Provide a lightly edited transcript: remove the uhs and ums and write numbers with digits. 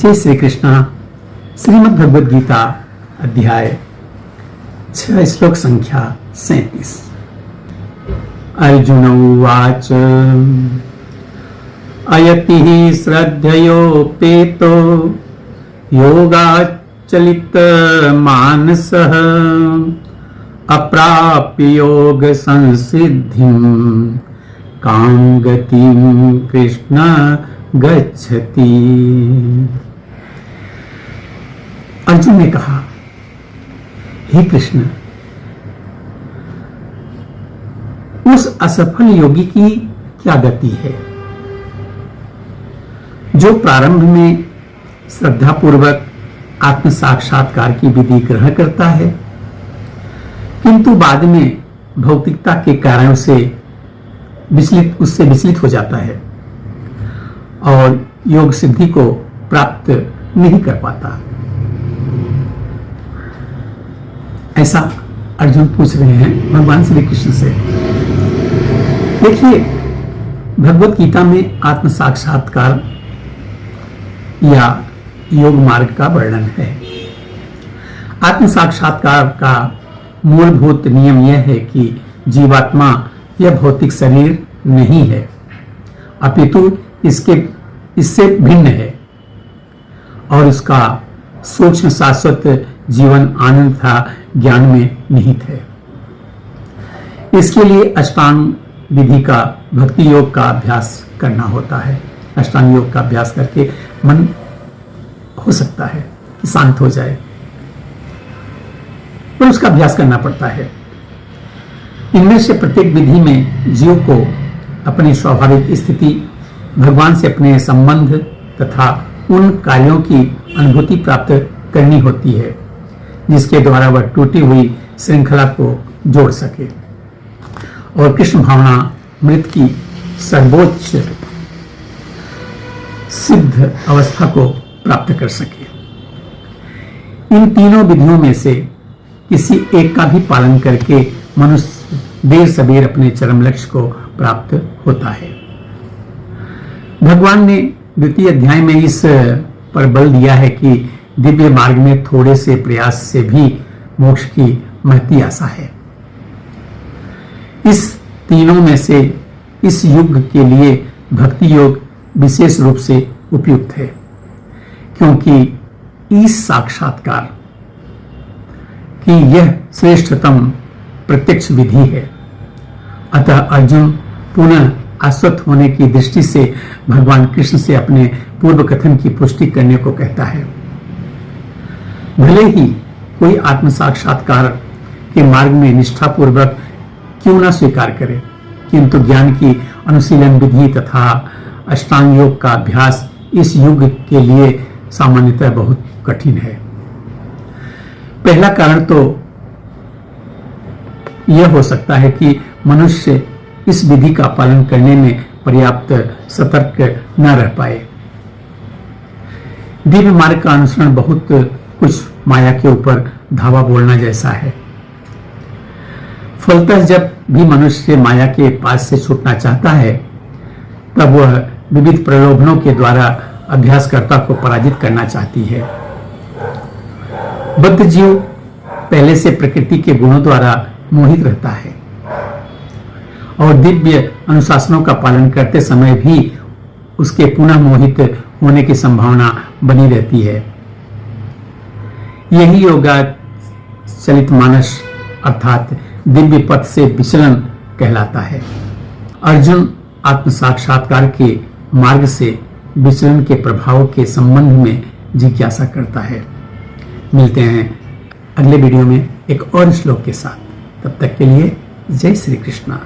जय श्री कृष्ण। श्रीमद् भगवद गीता अध्याय 6 श्लोक संख्या 37। अर्जुन उवाच अयति श्रद्धयोपेतो योगाचलित मानसः अप्राप्य योग संसिद्धिं कां गतिं कृष्ण गच्छति। अर्जुन ने कहा, हे कृष्ण, उस असफल योगी की क्या गति है जो प्रारंभ में श्रद्धापूर्वक आत्म साक्षात्कार की विधि ग्रहण करता है, किंतु बाद में भौतिकता के कारण से उससे विचलित हो जाता है और योग सिद्धि को प्राप्त नहीं कर पाता। ऐसा अर्जुन पूछ रहे हैं भगवान श्री कृष्ण से। देखिए, भगवत गीता में आत्म साक्षात्कार या योग मार्ग का वर्णन है। आत्म साक्षात्कार का मूलभूत नियम यह है कि जीवात्मा यह भौतिक शरीर नहीं है, अपितु इससे भिन्न है और उसका सूक्ष्म शाश्वत जीवन आनंद था ज्ञान में निहित है। इसके लिए अष्टांग विधि का, भक्ति योग का अभ्यास करना होता है। अष्टांग योग का अभ्यास करके मन हो सकता है कि शांत हो जाए, पर उसका अभ्यास करना पड़ता है। इनमें से प्रत्येक विधि में जीव को अपनी स्वाभाविक स्थिति, भगवान से अपने संबंध तथा उन कार्यों की अनुभूति प्राप्त करनी होती है जिसके द्वारा वह टूटी हुई श्रृंखला को जोड़ सके और कृष्ण भावना मृत की सर्वोच्च सिद्ध अवस्था को प्राप्त कर सके। इन तीनों विधियों में से किसी एक का भी पालन करके मनुष्य देर सबेर अपने चरम लक्ष्य को प्राप्त होता है। भगवान ने द्वितीय अध्याय में इस पर बल दिया है कि दिव्य मार्ग में थोड़े से प्रयास से भी मोक्ष की महती आशा है। इस तीनों में से इस युग के लिए भक्ति योग विशेष रूप से उपयुक्त है, क्योंकि इस साक्षात्कार की यह श्रेष्ठतम प्रत्यक्ष विधि है। अतः अर्जुन पुनः आश्वस्त होने की दृष्टि से भगवान कृष्ण से अपने पूर्व कथन की पुष्टि करने को कहता है। भले ही कोई आत्म साक्षात्कार के मार्ग में निष्ठापूर्वक क्यों न स्वीकार करे, किंतु ज्ञान की अनुशीलन विधि तथा अष्टांग योग का अभ्यास इस युग के लिए सामान्यतः बहुत कठिन है। पहला कारण तो यह हो सकता है कि मनुष्य इस विधि का पालन करने में पर्याप्त सतर्क न रह पाए। दिव्य मार्ग का अनुसरण बहुत कुछ माया के ऊपर धावा बोलना जैसा है। फलतः जब भी मनुष्य माया के पास से छूटना चाहता है, तब वह विविध प्रलोभनों के द्वारा अभ्यासकर्ता को पराजित करना चाहती है। बद्ध जीव पहले से प्रकृति के गुणों द्वारा मोहित रहता है और दिव्य अनुशासनों का पालन करते समय भी उसके पुनः मोहित होने की संभावना बनी रहती है। यही योगाचलित मानस अर्थात दिव्य पथ से विचलन कहलाता है। अर्जुन आत्म साक्षात्कार के मार्ग से विचलन के प्रभाव के संबंध में जिज्ञासा करता है। मिलते हैं अगले वीडियो में एक और श्लोक के साथ। तब तक के लिए जय श्री कृष्ण।